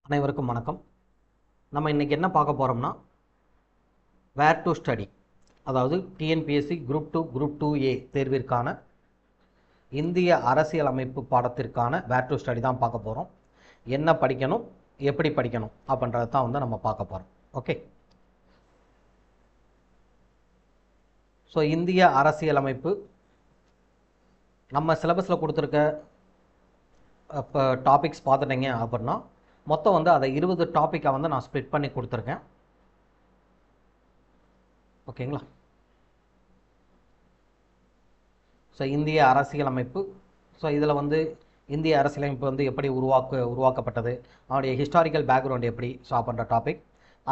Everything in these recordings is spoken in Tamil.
அனைவருக்கும் வணக்கம். நம்ம இன்றைக்கி என்ன பார்க்க போகிறோம்னா, வேர் டு ஸ்டடி, அதாவது டிஎன்பிஎஸ்சி குரூப் 2 குரூப் 2A தேர்விற்கான இந்திய அரசியலமைப்பு பாடத்திற்கான வேர் டு ஸ்டடி தான் பார்க்க போகிறோம். என்ன படிக்கணும், எப்படி படிக்கணும் அப்படின்றது தான் வந்து நம்ம பார்க்க போகிறோம். ஓகே, ஸோ இந்திய அரசியலமைப்பு நம்ம சிலபஸில் கொடுத்துருக்க இப்போ டாபிக்ஸ் பார்த்துட்டீங்க அப்படின்னா மொத்தம் வந்து அதை 20 டாப்பிக்காக வந்து நான் ஸ்ப்ளிட் பண்ணி கொடுத்துருக்கேன். ஓகேங்களா? ஸோ இந்திய அரசியலமைப்பு, ஸோ இதில் வந்து இந்திய அரசியலமைப்பு வந்து எப்படி உருவாக்கப்பட்டது, அவனுடைய ஹிஸ்டாரிக்கல் பேக்ரவுண்ட் எப்படி, ஸோ அப்படின்ற டாபிக்.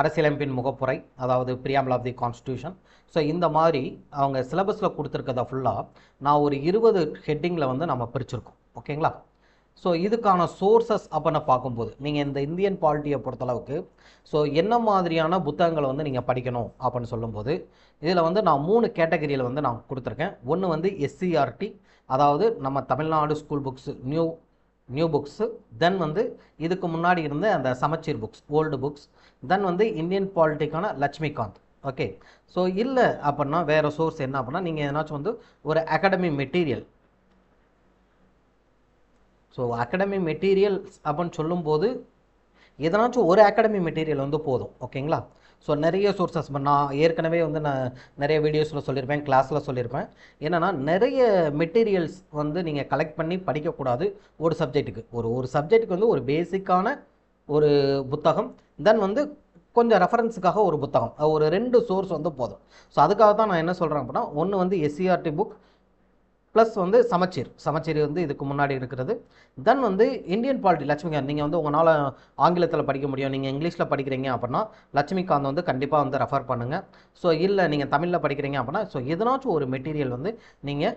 அரசியலமைப்பின் முகப்புரை, அதாவது preamble of the constitution. So இந்த மாதிரி அவங்க சிலபஸில் கொடுத்துருக்கதை ஃபுல்லாக நான் ஒரு 20 ஹெட்டிங்கில் வந்து நம்ம பிரிச்சுருக்கோம். ஓகேங்களா? ஸோ இதுக்கான சோர்சஸ் அப்படின்னு பார்க்கும்போது நீங்கள் இந்த இந்தியன் பாலிட்டியை பொறுத்தளவுக்கு ஸோ என்ன மாதிரியான புத்தகங்களை வந்து நீங்கள் படிக்கணும் அப்படின்னு சொல்லும்போது இதில் வந்து நான் 3 கேட்டகரியில் வந்து நான் கொடுத்துருக்கேன். ஒன்று வந்து எஸ்சிஆர்டி, அதாவது நம்ம Tamil Nadu school books new books. Then வந்து இதுக்கு முன்னாடி இருந்த அந்த சமச்சீர் புக்ஸ், ஓல்டு புக்ஸ். தென் வந்து இந்தியன் பாலிட்டிக்கான லட்சுமிகாந்த். ஓகே, ஸோ இல்லை அப்படின்னா வேறு சோர்ஸ் என்ன அப்படின்னா நீங்கள் எதனாச்சும் வந்து ஒரு academy material, so academy materials அப்படின்னு சொல்லும்போது எதனாச்சும் ஒரு அகாடமி மெட்டீரியல் வந்து போதும். ஓகேங்களா? ஸோ நிறைய சோர்சஸ் நான் ஏற்கனவே வந்து நான் நிறைய வீடியோஸில் சொல்லியிருப்பேன், கிளாஸில் சொல்லியிருப்பேன். என்னென்னா நிறைய மெட்டீரியல்ஸ் வந்து நீங்கள் கலெக்ட் பண்ணி படிக்கக்கூடாது. ஒரு சப்ஜெக்ட்டுக்கு ஒரு சப்ஜெக்ட்டுக்கு வந்து ஒரு பேசிக்கான ஒரு புத்தகம், தென் வந்து கொஞ்சம் ரெஃபரன்ஸுக்காக ஒரு புத்தகம், ஒரு 2 சோர்ஸ் வந்து போதும். ஸோ அதுக்காக தான் நான் என்ன சொல்கிறேன் அப்படின்னா, ஒன்று வந்து எஸ்சிஆர்டி புக் ப்ளஸ் வந்து சமச்சீர் வந்து இதுக்கு முன்னாடி இருக்கிறது. தென் வந்து இந்தியன் பாலிட்டி லட்சுமிகாந்த். நீங்கள் வந்து உங்களால் ஆங்கிலத்தில் படிக்க முடியும், நீங்கள் இங்கிலீஷில் படிக்கிறீங்க அப்படின்னா லட்சுமிகாந்த் வந்து கண்டிப்பாக வந்து ரெஃபர் பண்ணுங்கள். ஸோ இல்லை நீங்கள் தமிழில் படிக்கிறீங்க அப்படின்னா ஸோ எதனாச்சும் ஒரு மெட்டீரியல் வந்து நீங்கள்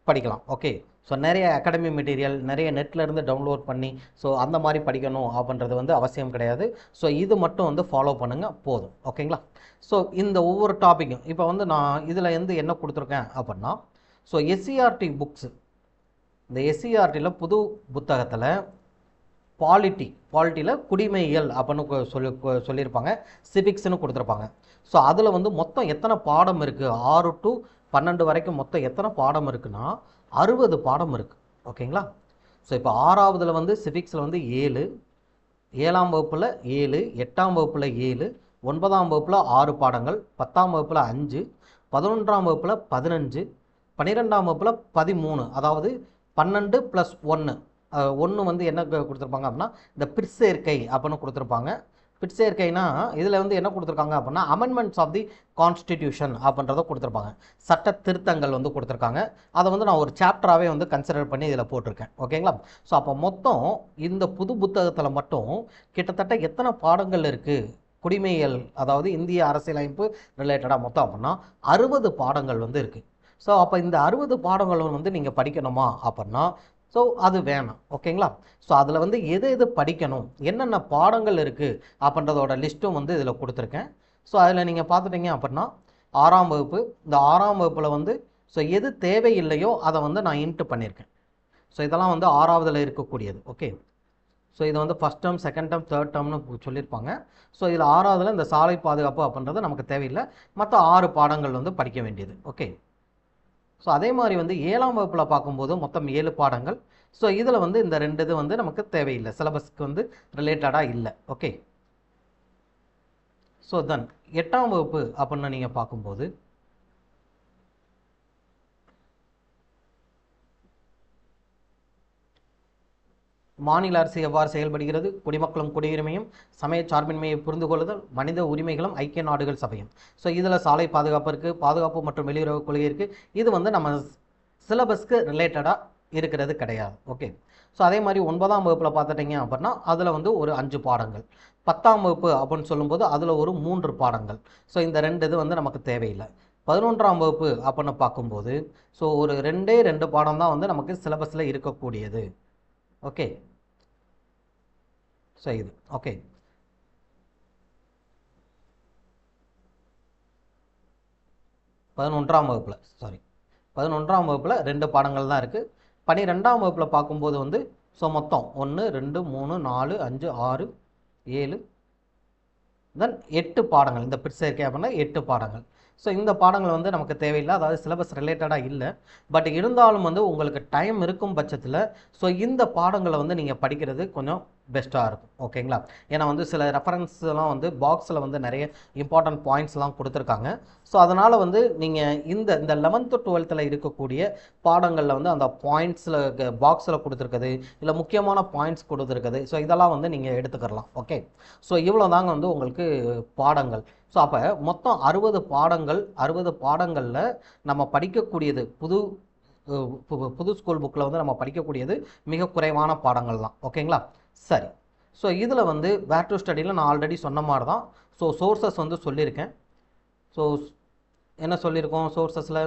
படிக்கலாம். ஓகே, ஸோ நிறைய அகாடமி மெட்டீரியல் நிறைய நெட்லேருந்து டவுன்லோட் பண்ணி ஸோ அந்த மாதிரி படிக்கணும் அப்படின்றது வந்து அவசியம் கிடையாது. ஸோ இது மட்டும் வந்து ஃபாலோ பண்ணுங்கள், போதும். ஓகேங்களா? ஸோ இந்த ஒவ்வொரு டாப்பிக்கும் இப்போ வந்து நான் இதில் வந்து என்ன கொடுத்துருக்கேன் அப்படின்னா, ஸோ எஸ்சிஆர்டி புக்ஸு, இந்த எஸ்சிஆர்டியில் புது புத்தகத்தில் பாலிட்டியில் குடிமையியல் அப்படின்னு சொல்லியிருப்பாங்க, சிவிக்ஸ்னு கொடுத்துருப்பாங்க. ஸோ அதில் வந்து மொத்தம் எத்தனை பாடம் இருக்குது, 6 to 12 வரைக்கும் மொத்தம் எத்தனை பாடம் இருக்குன்னா 60 பாடம் இருக்குது. ஓகேங்களா? ஸோ இப்போ 6ஆவதில் வந்து சிவிக்ஸில் வந்து 7, 7ஆம் வகுப்பில் 7, 8ஆம் வகுப்பில் 7, 9ஆம் வகுப்பில் 6 பாடங்கள், 10ஆம் வகுப்பில் 5, 11ஆம் வகுப்பில் 15, 12ஆம் வகுப்பில் 13, அதாவது 12 + 1 வந்து என்ன கொடுத்துருப்பாங்க அப்படின்னா இந்த பிற்சேர்க்கை அப்படின்னு கொடுத்துருப்பாங்க. பிற்சேர்க்கைனா இதில் வந்து என்ன கொடுத்துருக்காங்க அப்படின்னா அமெண்ட்மெண்ட்ஸ் ஆஃப் தி கான்ஸ்டிடியூஷன் அப்படின்றத கொடுத்துருப்பாங்க, சட்ட திருத்தங்கள் வந்து கொடுத்துருக்காங்க. அதை வந்து நான் ஒரு சாப்டராகவே வந்து கன்சிடர் பண்ணி இதில் போட்டிருக்கேன். ஓகேங்களா? ஸோ அப்போ மொத்தம் இந்த புது புத்தகத்தில் மட்டும் கிட்டத்தட்ட எத்தனை பாடங்கள் இருக்குது குடிமையியல், அதாவது இந்திய அரசியலமைப்பு ரிலேட்டடாக மொத்தம் அப்படின்னா 60 பாடங்கள் வந்து இருக்குது. ஸோ அப்போ இந்த 60 பாடங்களும் வந்து நீங்கள் படிக்கணுமா அப்படின்னா ஸோ அது வேணாம். ஓகேங்களா? ஸோ அதில் வந்து எது படிக்கணும், என்னென்ன பாடங்கள் இருக்குது அப்படின்றதோட லிஸ்ட்டும் வந்து இதில் கொடுத்துருக்கேன். ஸோ அதில் நீங்கள் பார்த்துட்டீங்க அப்படின்னா 6ஆம் வகுப்பு, இந்த 6ஆம் வகுப்பில் வந்து ஸோ எது தேவையில்லையோ அதை வந்து நான் இன்ட்டு பண்ணியிருக்கேன். ஸோ இதெல்லாம் வந்து 6ஆவதில் இருக்கக்கூடியது. ஓகே, ஸோ இது வந்து first term, second term, third டேர்ம்னு சொல்லியிருப்பாங்க. ஸோ இதில் 6ஆவதில் இந்த சாலை பாதுகாப்பு அப்படின்றது நமக்கு தேவையில்லை, மற்ற 6 பாடங்கள் வந்து படிக்க வேண்டியது. ஓகே, ஸோ அதே மாதிரி வந்து 7ஆம் வகுப்பில் பார்க்கும்போது மொத்தம் 7 பாடங்கள். ஸோ இதில் வந்து இந்த 2 இது வந்து நமக்கு தேவையில்லை, சிலபஸ்க்கு வந்து ரிலேட்டடாக இல்லை. ஓகே, ஸோ தென் 8ஆம் வகுப்பு அப்படின்னு நீங்கள் பார்க்கும்போது மாநில அரசு எவ்வாறு செயல்படுகிறது, குடிமக்களும் குடியுரிமையும், சமய சார்பின்மையை புரிந்து கொள்ளுதல், மனித உரிமைகளும், ஐக்கிய நாடுகள் சபையும். ஸோ இதில் சாலை பாதுகாப்பு இருக்குது, பாதுகாப்பு மற்றும் வெளியுறவு கொள்கை இருக்குது. இது வந்து நம்ம சிலபஸ்க்கு ரிலேட்டடாக இருக்கிறது கிடையாது. ஓகே, ஸோ அதே மாதிரி 9ஆம் வகுப்பில் பார்த்துட்டிங்க அப்படின்னா அதில் வந்து ஒரு 5 பாடங்கள். 10ஆம் வகுப்பு அப்படின்னு சொல்லும்போது அதில் ஒரு 3 பாடங்கள். ஸோ இந்த 2 இது வந்து நமக்கு தேவையில்லை. 11ஆம் வகுப்பு அப்படின்னு பார்க்கும்போது ஸோ ஒரு 2 பாடம் தான் வந்து நமக்கு சிலபஸில் இருக்கக்கூடியது. ஓகே, ஸோ இது ஓகே. 11ஆம் வகுப்பில் 2 பாடங்கள் தான் இருக்குது. 12ஆம் வகுப்பில் பார்க்கும்போது வந்து ஸோ மொத்தம் 1 2 3 4 5 6 7 தென் 8 பாடங்கள். இந்த பிற்சேர்க்கை அப்படின்னா 8 பாடங்கள். ஸோ இந்த பாடங்கள் வந்து நமக்கு தேவையில்லை, அதாவது சிலபஸ் ரிலேட்டடாக இல்லை. பட் இருந்தாலும் வந்து உங்களுக்கு டைம் இருக்கும் பட்சத்தில் ஸோ இந்த பாடங்களை வந்து நீங்கள் படிக்கிறது கொஞ்சம் பெஸ்ட்டாக இருக்கும். ஓகேங்களா? ஏன்னா வந்து சில ரெஃபரன்ஸ்லாம் வந்து பாக்ஸில் வந்து நிறைய இம்பார்ட்டன்ட் பாயிண்ட்ஸ்லாம் கொடுத்துருக்காங்க. ஸோ அதனால் வந்து நீங்கள் இந்த 11th 12th இருக்கக்கூடிய பாடங்களில் வந்து அந்த பாயிண்ட்ஸில் பாக்ஸில் கொடுத்துருக்குது, இல்லை முக்கியமான பாயிண்ட்ஸ் கொடுத்துருக்குது. ஸோ இதெல்லாம் வந்து நீங்கள் எடுத்துக்கலாம். ஓகே, ஸோ இவ்வளோ தாங்க வந்து உங்களுக்கு பாடங்கள். ஸோ அப்போ மொத்தம் 60 பாடங்கள். 60 பாடங்களில் நம்ம படிக்கக்கூடியது புது ஸ்கூல் புக்கில் வந்து நம்ம படிக்கக்கூடியது மிக குறைவான பாடங்கள் தான். ஓகேங்களா? சரி, ஸோ இதில் வந்து வேர் டு ஸ்டடியில் நான் ஆல்ரெடி சொன்ன மாதிரி தான். ஸோ சோர்சஸ் வந்து சொல்லியிருக்கேன். ஸோ என்ன சொல்லியிருக்கோம்? சோர்சஸில்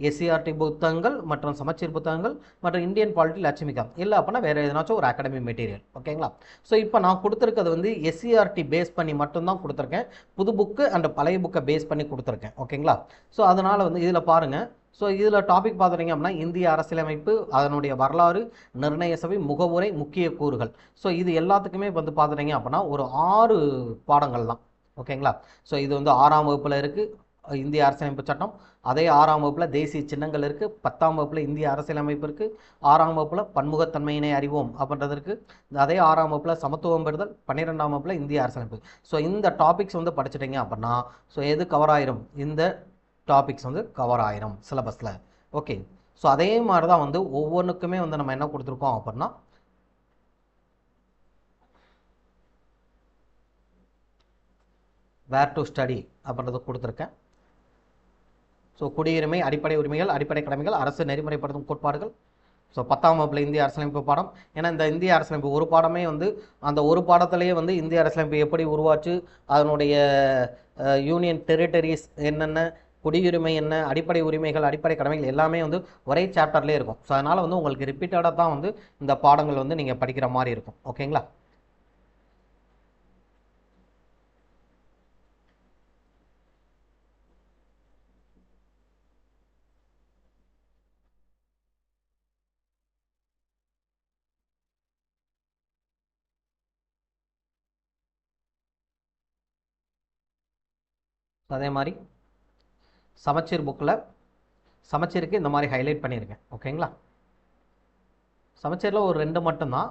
எஸ்சிஆர்டி புத்தகங்கள் மற்றும் சமச்சீர் புத்தகங்கள் மற்றும் இந்தியன் பாலிட்டி லட்சுமிகாந்த், இல்லை அப்படின்னா வேறு எதனாச்சும் ஒரு அகாடமி மெட்டீரியல். ஓகேங்களா? ஸோ இப்போ நான் கொடுத்துருக்கிறது வந்து எஸ்சிஆர்டி பேஸ் பண்ணி மட்டும்தான் கொடுத்துருக்கேன். புது புக்கு அண்ட் பழைய புக்கை பேஸ் பண்ணி கொடுத்துருக்கேன். ஓகேங்களா? ஸோ அதனால் வந்து இதில் பாருங்கள். ஸோ இதில் டாபிக் பார்த்துட்டிங்க அப்படின்னா இந்திய அரசியலமைப்பு, அதனுடைய வரலாறு, நிர்ணய சபை, முகவுரை, முக்கிய கூறுகள். ஸோ இது எல்லாத்துக்குமே வந்து பார்த்துட்டிங்க அப்படின்னா ஒரு 6 பாடங்கள் தான். ஓகேங்களா? ஸோ இது வந்து 6ஆம் வகுப்பில் இருக்குது இந்திய அரசியலமைப்பு சட்டம். அதே 6ஆம் வகுப்பில் தேசிய சின்னங்கள் இருக்குது. 10ஆம் வகுப்பில் இந்திய அரசியலமைப்பு இருக்குது. 6ஆம் வகுப்பில் பன்முகத்தன்மையினை அறிவோம் அப்படின்றது இருக்குது. அதே 6ஆம் வகுப்பில் சமத்துவம் பெறுதல். 12ஆம் வகுப்பில் இந்திய அரசியலமைப்பு. ஸோ இந்த டாபிக்ஸ் வந்து படிச்சுட்டிங்க அப்படின்னா ஸோ எது கவர் ஆயிரும்? இந்த டாபிக்ஸ் வந்து கவர் ஆயிரும் சிலபஸில். ஓகே, ஸோ அதே மாதிரி தான் வந்து ஒவ்வொன்றுக்குமே வந்து நம்ம என்ன கொடுத்துருக்கோம் அப்படின்னா வேர் டு ஸ்டடி அப்படின்றது கொடுத்துருக்கேன். ஸோ குடியுரிமை, அடிப்படை உரிமைகள், அடிப்படை கடமைகள், அரசு நெறிமுறைப்படுத்தும் கோட்பாடுகள். ஸோ 10ஆம் வகுப்பில் இந்திய அரசியலமைப்பு பாடம். ஏன்னா இந்த இந்திய அரசியலமைப்பு ஒரு பாடமே வந்து அந்த ஒரு பாடத்திலேயே வந்து இந்திய அரசியலமைப்பு எப்படி உருவாச்சு, அதனுடைய யூனியன் டெரிட்டரிஸ் என்னென்ன, குடியுரிமை என்ன, அடிப்படை உரிமைகள், அடிப்படை கடமைகள் எல்லாமே வந்து ஒரே சாப்டர்லேயே இருக்கும். ஸோ அதனால் வந்து உங்களுக்கு ரிப்பீட்டடாக தான் வந்து இந்த பாடங்கள் வந்து நீங்கள் படிக்கிற மாதிரி இருக்கும். ஓகேங்களா? அதே மாதிரி சமச்சீர் புக்கில் சமச்சீருக்கு இந்த மாதிரி ஹைலைட் பண்ணியிருக்கேன். ஓகேங்களா? சமச்சீரில் ஒரு 2 மட்டும்தான்.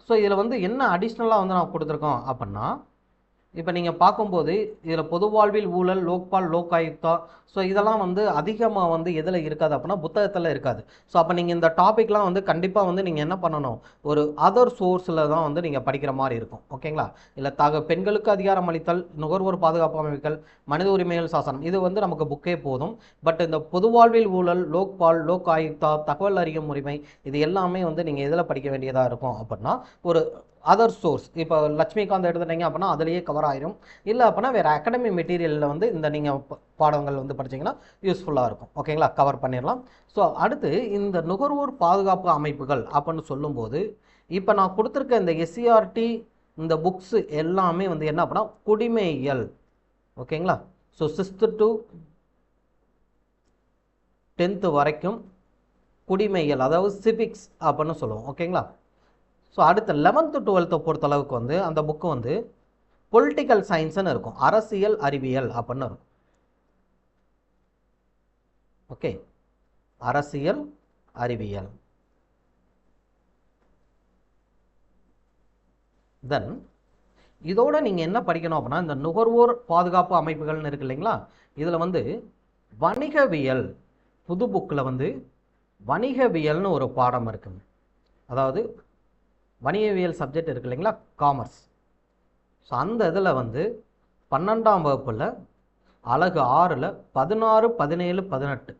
ஸோ இதில் வந்து என்ன அடிஷ்னலாக வந்து நான் கொடுத்துருக்கோம் அப்படின்னா, இப்போ நீங்கள் பார்க்கும்போது இதில் பொது வாழ்வில் ஊழல், லோக்பால், லோக் ஆயுக்தா, ஸோ இதெல்லாம் வந்து அதிகமாக வந்து எதில் இருக்காது அப்படின்னா புத்தகத்தில் இருக்காது. ஸோ அப்போ நீங்கள் இந்த டாபிக்லாம் வந்து கண்டிப்பாக வந்து நீங்கள் என்ன பண்ணணும், ஒரு அதர் சோர்ஸில் தான் வந்து நீங்கள் படிக்கிற மாதிரி இருக்கும். ஓகேங்களா? இல்லை பெண்களுக்கு அதிகாரம் அளித்தல், நுகர்வோர் பாதுகாப்பு அமைப்புகள், மனித உரிமைகள் சாசனம், இது வந்து நமக்கு புக்கே போதும். பட் இந்த பொது வாழ்வில் ஊழல், லோக்பால், லோக் ஆயுக்தா, தகவல் அறியும் உரிமை, இது எல்லாமே வந்து நீங்கள் எதில் படிக்க வேண்டியதாக இருக்கும் அப்படின்னா ஒரு அதர் சோர்ஸ். இப்போ லட்சுமிகாந்த் எடுத்துட்டீங்க அப்படின்னா அதுலேயே கவர் ஆயிரும். இல்லை அப்படின்னா வேறு அகாடமி மெட்டீரியலில் வந்து இந்த நீங்கள் பாடங்கள் வந்து படிச்சிங்கன்னா யூஸ்ஃபுல்லாக இருக்கும். ஓகேங்களா? கவர் பண்ணிடலாம். ஸோ அடுத்து இந்த நுகர்வோர் பாதுகாப்பு அமைப்புகள் அப்படின்னு சொல்லும்போது இப்போ நான் கொடுத்துருக்க இந்த எஸ்சிஆர்டி இந்த புக்ஸு எல்லாமே வந்து என்ன அப்படின்னா குடிமையியல். ஓகேங்களா? ஸோ 6th to 10th வரைக்கும் குடிமையியல், அதாவது சிவிக்ஸ் அப்படின்னு சொல்லுவோம். ஓகேங்களா? ஸோ அடுத்த 11th 12th பொறுத்தளவுக்கு வந்து அந்த புக்கு வந்து பொலிட்டிக்கல் சயின்ஸ்னு இருக்கும், அரசியல் அறிவியல் அப்படின்னு இருக்கும். ஓகே, அரசியல் அறிவியல். தென் இதோட நீங்கள் என்ன படிக்கணும் அப்படின்னா இந்த நுகர்வோர் பாதுகாப்பு அமைப்புகள்னு இருக்கு இல்லைங்களா, இதில் வந்து வணிகவியல், புது புக்கில் வந்து வணிகவியல்னு ஒரு பாடம் இருக்குங்க. அதாவது வணிகவியல் சப்ஜெக்ட் இருக்கு இல்லைங்களா, காமர்ஸ். ஸோ அந்த இதில் வந்து 12ஆம் வகுப்பில் அலகு 6ல் 16, 17, 18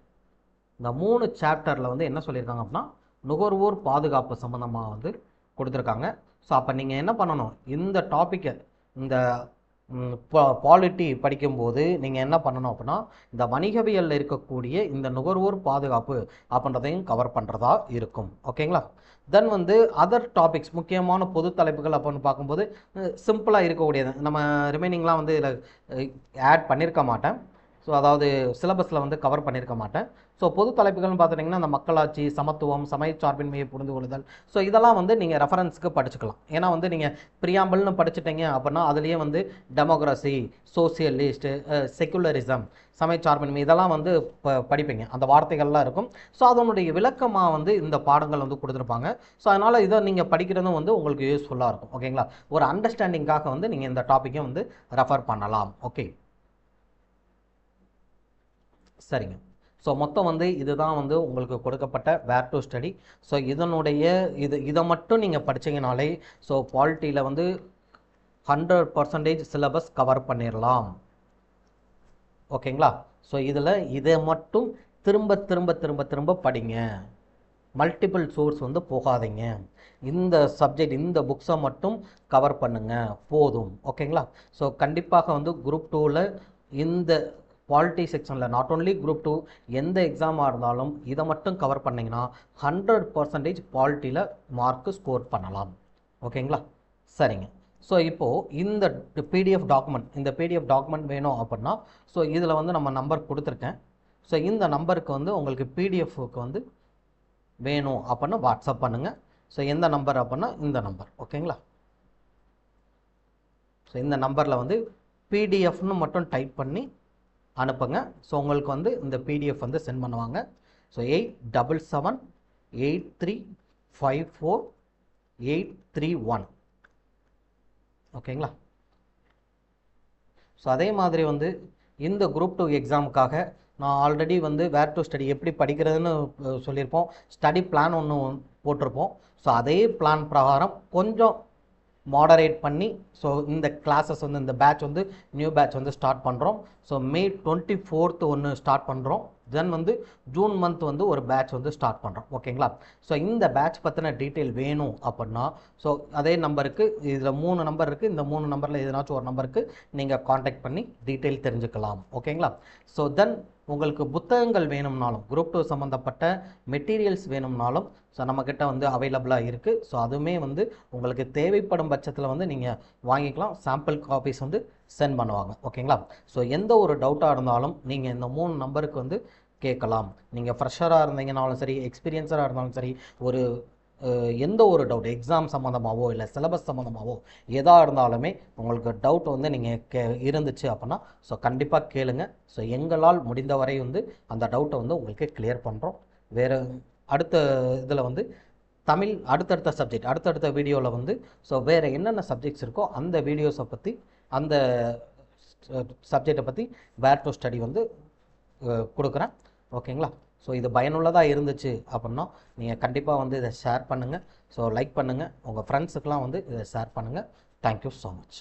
இந்த 3 சாப்டரில் வந்து என்ன சொல்லியிருக்காங்க அப்படின்னா நுகர்வோர் பாதுகாப்பு சம்மந்தமாக வந்து கொடுத்துருக்காங்க. ஸோ அப்போ நீங்கள் என்ன பண்ணணும், இந்த டாப்பிக்கை இந்த பாலிட்டி படிக்கும்போது நீங்கள் என்ன பண்ணணும் அப்படின்னா இந்த வணிகவியலில் இருக்கக்கூடிய இந்த நுகர்வோர் பாதுகாப்பு அப்படின்றதையும் கவர் பண்ணுறதா இருக்கும். ஓகேங்களா? தென் வந்து அதர் டாபிக்ஸ், முக்கியமான பொது தலைப்புகள் அப்படின்னு பார்க்கும்போது சிம்பிளாக இருக்கக்கூடியது, நம்ம ரிமைனிங்லாம் வந்து இதில் ஆட் பண்ணியிருக்க மாட்டேன். ஸோ அதாவது சிலபஸில் வந்து கவர் பண்ணியிருக்க மாட்டேன். ஸோ பொது தலைப்புகள்னு பார்த்துட்டிங்கன்னா இந்த மக்களாட்சி, சமத்துவம், சமய சார்பின்மையை புரிந்து கொள்ளுதல், ஸோ இதெல்லாம் வந்து நீங்கள் ரெஃபரன்ஸ்க்கு படிச்சுக்கலாம். ஏன்னா வந்து நீங்கள் ப்ரியாம்பிள்னு படிச்சுட்டீங்க அப்படின்னா அதுலேயே வந்து டெமோக்ரஸி, சோசியலிஸ்ட்டு, செக்குலரிசம், சமய சார்பின்மை இதெல்லாம் வந்து படிப்பீங்க. அந்த வார்த்தைகள்லாம் இருக்கும். ஸோ அதனுடைய விளக்கமாக வந்து இந்த பாடங்கள் வந்து கொடுத்துருப்பாங்க. ஸோ அதனால் இதை நீங்கள் படிக்கிறதும் வந்து உங்களுக்கு யூஸ்ஃபுல்லாக இருக்கும். ஓகேங்களா? ஒரு அண்டர்ஸ்டாண்டிங்காக வந்து நீங்கள் இந்த டாப்பிக்கை வந்து ரெஃபர் பண்ணலாம். ஓகே, சரிங்க. ஸோ மொத்தம் வந்து இதுதான் வந்து உங்களுக்கு கொடுக்கப்பட்ட வேர் டு ஸ்டடி. ஸோ இதனுடைய இதை மட்டும் நீங்கள் படிச்சீங்கனாலே ஸோ பாலிட்டியில் வந்து 100% சிலபஸ் கவர் பண்ணிடலாம். ஓகேங்களா? ஸோ இதில் இதை மட்டும் திரும்ப திரும்ப திரும்ப திரும்ப படிங்க. மல்டிபிள் சோர்ஸ் வந்து போகாதீங்க. இந்த சப்ஜெக்ட் இந்த புக்ஸை மட்டும் கவர் பண்ணுங்க போதும். ஓகேங்களா? ஸோ கண்டிப்பாக வந்து குரூப் 2ல் இந்த பாலிட்டி செக்ஷனில் நாட் ஓன்லி குரூப் 2 எந்த எக்ஸாமாக இருந்தாலும் இதை மட்டும் கவர் பண்ணிங்கன்னா 100% பாலிட்டியில் மார்க்கு ஸ்கோர் பண்ணலாம். ஓகேங்களா? சரிங்க. ஸோ இப்போது இந்த பிடிஎஃப் டாக்குமெண்ட் வேணும் அப்படின்னா ஸோ இதில் வந்து நம்ம நம்பர் கொடுத்துருக்கேன். ஸோ இந்த நம்பருக்கு வந்து உங்களுக்கு பிடிஎஃப்க்கு வந்து வேணும் அப்படின்னா வாட்ஸ்அப் பண்ணுங்கள். ஸோ எந்த நம்பர் அப்படின்னா இந்த நம்பர். ஓகேங்களா? ஸோ இந்த நம்பரில் வந்து பிடிஎஃப்னு மட்டும் டைப் பண்ணி அனுப்புங்க. ஸோ உங்களுக்கு வந்து இந்த பிடிஎஃப் வந்து சென்ட் பண்ணுவாங்க. ஸோ 8778354831. ஓகேங்களா? ஸோ அதே மாதிரி வந்து இந்த குரூப் 2 எக்ஸாமுக்காக நான் ஆல்ரெடி வந்து வேர் டு ஸ்டடி எப்படி படிக்கிறதுன்னு சொல்லியிருப்போம். ஸ்டடி பிளான் ஒன்று போட்டிருப்போம். ஸோ அதே பிளான் பிரகாரம் கொஞ்சம் மாடரேட் பண்ணி ஸோ இந்த கிளாஸஸ் வந்து இந்த பேட்ச் வந்து நியூ பேட்ச் வந்து ஸ்டார்ட் பண்ணுறோம். ஸோ May 24th ஒன்று ஸ்டார்ட் பண்ணுறோம். தென் வந்து ஜூன் மந்த் வந்து ஒரு பேட்ச் வந்து ஸ்டார்ட் பண்ணுறோம். ஓகேங்களா? ஸோ இந்த பேட்ச் பற்றின டீட்டெயில் வேணும் அப்படின்னா ஸோ அதே நம்பருக்கு இதில் 3 நம்பர் இருக்குது. இந்த 3 நம்பரில் எதுனாச்சும் ஒரு நம்பருக்கு நீங்கள் காண்டாக்ட் பண்ணி டீட்டெயில் தெரிஞ்சுக்கலாம். ஓகேங்களா? ஸோ தென் உங்களுக்கு புத்தகங்கள் வேணும்னாலும் குரூப் 2 சம்மந்தப்பட்ட மெட்டீரியல்ஸ் வேணும்னாலும் ஸோ நம்மக்கிட்ட வந்து அவைலபிளாக இருக்குது. ஸோ அதுவுமே வந்து உங்களுக்கு தேவைப்படும் பட்சத்தில் வந்து நீங்கள் வாங்கிக்கலாம். சாம்பிள் காப்பீஸ் வந்து சென்ட் பண்ணுவாங்க. ஓகேங்களா? ஸோ எந்த ஒரு டவுட்டாக இருந்தாலும் நீங்கள் இந்த 3 நம்பருக்கு வந்து கேட்கலாம். நீங்கள் ஃப்ரெஷராக இருந்தீங்கனாலும் சரி, எக்ஸ்பீரியன்ஸராக இருந்தாலும் சரி, ஒரு எந்த ஒரு டவுட் எக்ஸாம் சம்மந்தமாகவோ இல்லை சிலபஸ் சம்மந்தமாகவோ எதாக இருந்தாலுமே உங்களுக்கு டவுட் வந்து நீங்கள் இருந்துச்சு அப்படின்னா ஸோ கண்டிப்பாக கேளுங்க. ஸோ எங்களால் முடிந்தவரை வந்து அந்த டவுட்டை வந்து உங்களுக்கு கிளியர் பண்ணுறோம். வேறு அடுத்த இதில் வந்து தமிழ் அடுத்தடுத்த வீடியோவில் வந்து ஸோ வேறு என்னென்ன சப்ஜெக்ட்ஸ் இருக்கோ அந்த வீடியோஸை பற்றி அந்த சப்ஜெக்டை பற்றி வேர் டு ஸ்டடி வந்து கொடுக்குறேன். ஓகேங்களா? ஸோ இது பயனுள்ளதாக இருந்துச்சு அப்படின்னா நீங்கள் கண்டிப்பாக வந்து இதை ஷேர் பண்ணுங்கள். ஸோ லைக் பண்ணுங்கள். உங்கள் ஃப்ரெண்ட்ஸுக்கெலாம் வந்து இதை ஷேர் பண்ணுங்கள். Thank you so much.